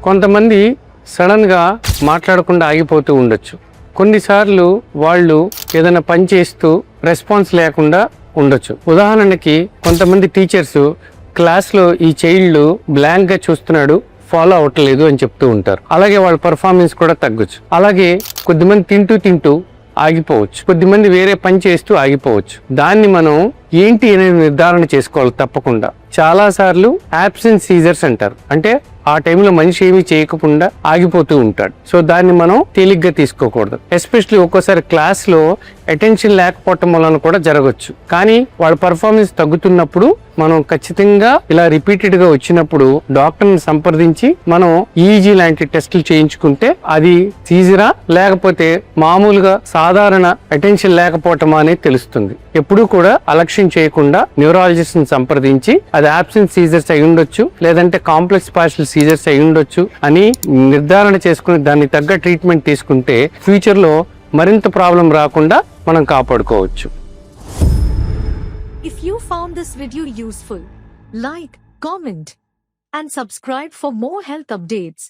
కొంతమంది సడన్గా మాట్లాడకుండా ఆగిపోతూ ఉండొచ్చు. కొన్నిసార్లు వాళ్ళు ఏదైనా పని చేస్తూ రెస్పాన్స్ లేకుండా ఉండొచ్చు. ఉదాహరణకి కొంతమంది టీచర్స్ క్లాస్లో ఈ చైల్డ్ బ్లాంక్గా చూస్తున్నాడు, ఫాలో అవ్వట్లేదు అని చెప్తూ ఉంటారు. అలాగే వాళ్ళ పర్ఫార్మెన్స్ కూడా తగ్గొచ్చు. అలాగే కొద్దిమంది తింటూ ఆగిపోవచ్చు, కొద్దిమంది వేరే పని చేస్తూ ఆగిపోవచ్చు. దాన్ని మనం ఏంటి అనేది నిర్ధారణ చేసుకోవాలి తప్పకుండా. చాలా సార్లు యాబ్సెంట్ సీజర్స్ అంటారు, అంటే ఆ టైంలో మనిషి ఏమీ చేయకుండా ఆగిపోతూ ఉంటాడు. సో దాన్ని మనం తేలిగ్గా తీసుకోకూడదు. ఎస్పెషల్లీ ఒక్కోసారి క్లాస్ లో అటెన్షన్ లేకపోవటం వలన కూడా జరగచ్చు. కానీ వాళ్ళ పర్ఫార్మెన్స్ తగ్గుతున్నప్పుడు మనం ఖచ్చితంగా ఇలా రిపీటెడ్ గా వచ్చినప్పుడు డాక్టర్ని సంప్రదించి మనం ఈజీ లాంటి టెస్టులు చేయించుకుంటే అది సీజరా లేకపోతే మామూలుగా సాధారణ అటెన్షన్ లేకపోవటమా అనేది తెలుస్తుంది. ఎప్పుడూ కూడా అలక్ష్యం చేయకుండా న్యూరాలజిస్ట్ ని సంప్రదించి అది యాబ్సెంట్ సీజర్స్ అయి ఉండొచ్చు, లేదంటే కాంప్లెక్స్ పార్షియల్ సీజర్స్ అయి ఉండొచ్చు అని నిర్ధారణ చేసుకుని దానికి తగ్గ ట్రీట్మెంట్ తీసుకుంటే ఫ్యూచర్ లో మరింత ప్రాబ్లం రాకుండా మనం కాపాడుకోవచ్చు. If you found this video useful, like, comment, and subscribe for more health updates.